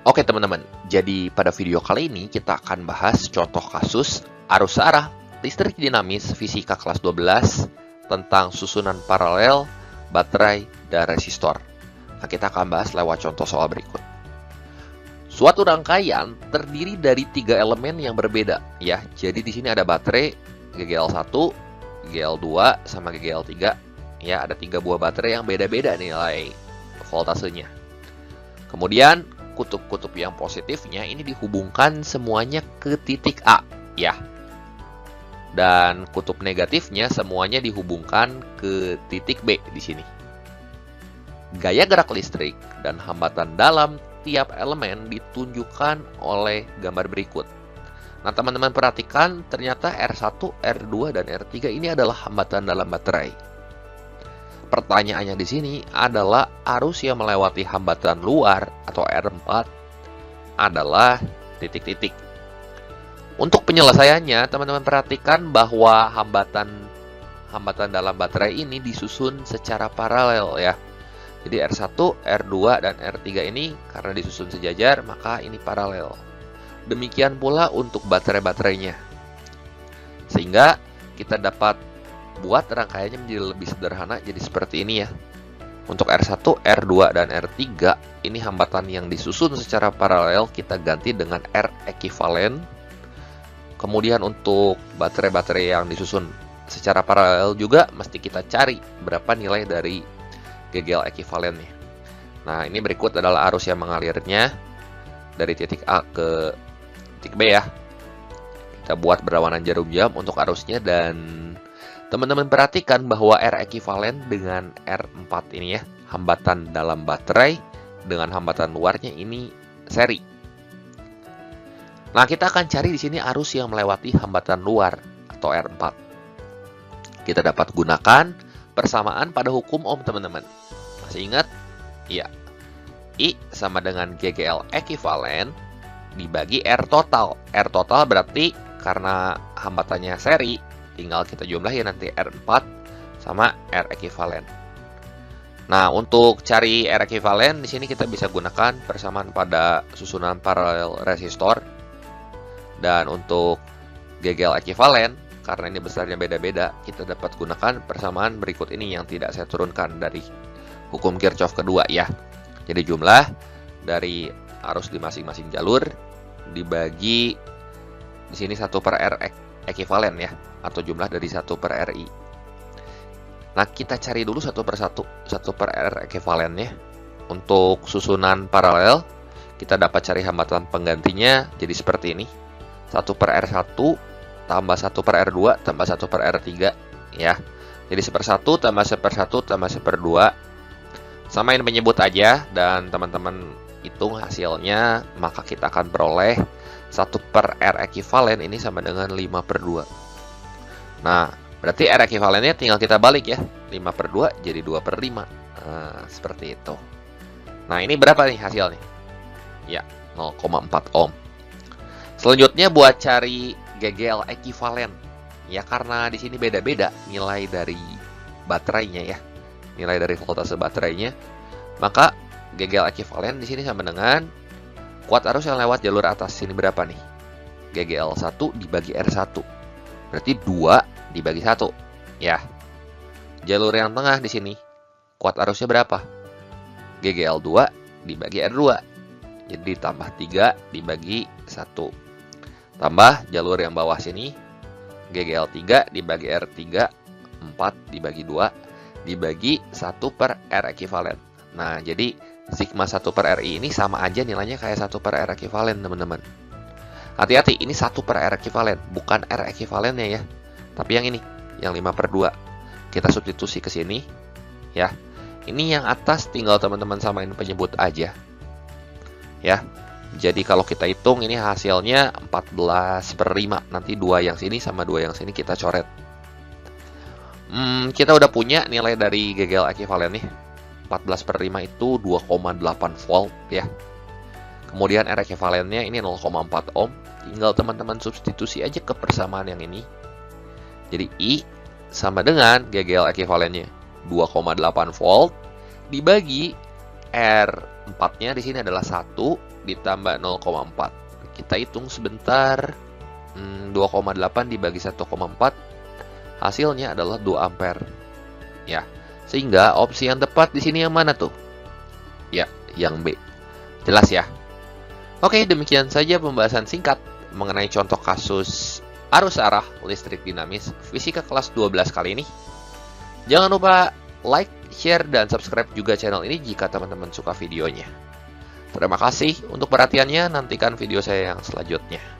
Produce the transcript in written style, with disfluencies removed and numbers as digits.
Oke teman-teman, jadi pada video kali ini kita akan bahas contoh kasus arus searah listrik dinamis fisika kelas 12 tentang susunan paralel, baterai, dan resistor. Nah, kita akan bahas lewat contoh soal berikut. Suatu rangkaian terdiri dari 3 elemen yang berbeda, ya. Jadi di sini ada baterai GGL1, GGL2, sama GGL3. Ya, ada 3 buah baterai yang beda-beda nilai voltasenya. Kemudian kutub-kutub yang positifnya ini dihubungkan semuanya ke titik A, ya. Dan kutub negatifnya semuanya dihubungkan ke titik B di sini. Gaya gerak listrik dan hambatan dalam tiap elemen ditunjukkan oleh gambar berikut. Nah, teman-teman perhatikan ternyata R1, R2, dan R3 ini adalah hambatan dalam baterai. Pertanyaannya di sini adalah arus yang melewati hambatan luar atau R4 adalah titik-titik. Untuk penyelesaiannya, teman-teman perhatikan bahwa hambatan dalam baterai ini disusun secara paralel, ya. Jadi R1, R2, dan R3 ini karena disusun sejajar, maka ini paralel. Demikian pula untuk baterai-baterainya. Sehingga kita dapat buat rangkaiannya menjadi lebih sederhana, jadi seperti ini ya. Untuk R1, R2, dan R3 ini hambatan yang disusun secara paralel kita ganti dengan R ekivalen. Kemudian untuk baterai-baterai yang disusun secara paralel juga mesti kita cari berapa nilai dari GGL ekivalennya. Nah, ini berikut adalah arus yang mengalirnya dari titik A ke titik B ya. Kita buat berlawanan jarum jam untuk arusnya, dan teman-teman perhatikan bahwa R ekivalen dengan R4 ini ya, hambatan dalam baterai dengan hambatan luarnya ini seri. Nah, kita akan cari di sini arus yang melewati hambatan luar atau R4. Kita dapat gunakan persamaan pada hukum Ohm, teman-teman. Masih ingat? Iya. I sama dengan GGL ekivalen dibagi R total. R total berarti karena hambatannya seri, tinggal kita jumlahin nanti R4 sama R ekivalen. Nah, untuk cari R ekivalen di sini kita bisa gunakan persamaan pada susunan paralel resistor. Dan untuk GGL ekivalen, karena ini besarnya beda-beda, kita dapat gunakan persamaan berikut ini yang tidak saya turunkan dari hukum Kirchhoff kedua ya. Jadi jumlah dari arus di masing-masing jalur dibagi di sini 1 per R ekivalen ya, atau jumlah dari 1 per RI. Nah, kita cari dulu 1 per 1 per R ekivalennya. Untuk susunan paralel, kita dapat cari hambatan penggantinya jadi seperti ini. 1 per R1 tambah 1 per R2 tambah 1 per R3 ya. Jadi 1/1 tambah 1/1 tambah 1/2. Samain penyebut aja dan teman-teman hitung hasilnya, maka kita akan peroleh 1 per R ekivalen ini sama dengan 5/2. Nah, berarti R ekivalennya tinggal kita balik ya. 5/2 jadi 2/5. Nah, seperti itu. Nah, ini berapa nih hasilnya? Ya, 0,4 ohm. Selanjutnya buat cari GGL ekivalen. Ya, karena di sini beda-beda nilai dari baterainya ya. Nilai dari voltase baterainya. Maka GGL ekivalen di sini sama dengan kuat arus yang lewat jalur atas. Sini berapa nih? GGL1 dibagi R1. Berarti 2 dibagi 1. Ya. Jalur yang tengah di sini kuat arusnya berapa? GGL2 dibagi R2. Jadi tambah 3 dibagi 1. Tambah jalur yang bawah sini GGL3 dibagi R3, 4 dibagi 2 dibagi 1 per R ekivalen. Nah, jadi sigma 1 per RI ini sama aja nilainya kayak 1 per R ekivalen, teman-teman. Hati-hati, ini 1 per R ekivalen, bukan R ekivalennya ya. Tapi yang ini, yang 5/2. Kita substitusi ke sini, ya. Ini yang atas tinggal teman-teman samain penyebut aja. Ya. Jadi kalau kita hitung ini hasilnya 14/5. Nanti 2 yang sini sama 2 yang sini kita coret. Kita udah punya nilai dari GGL ekivalen nih. 14/5 itu 2,8 volt ya. Kemudian R ekivalennya ini 0,4 ohm. Tinggal teman-teman substitusi aja ke persamaan yang ini. Jadi I sama dengan GGL ekivalennya 2,8 volt dibagi R4-nya di sini adalah 1 ditambah 0,4. Kita hitung sebentar. 2,8 dibagi 1,4, hasilnya adalah 2 ampere. Ya, sehingga opsi yang tepat di sini yang mana tuh? Ya, yang B. Jelas ya? Oke, demikian saja pembahasan singkat mengenai contoh kasus arus arah listrik dinamis fisika kelas 12 kali ini. Jangan lupa like, share, dan subscribe juga channel ini jika teman-teman suka videonya. Terima kasih untuk perhatiannya, nantikan video saya yang selanjutnya.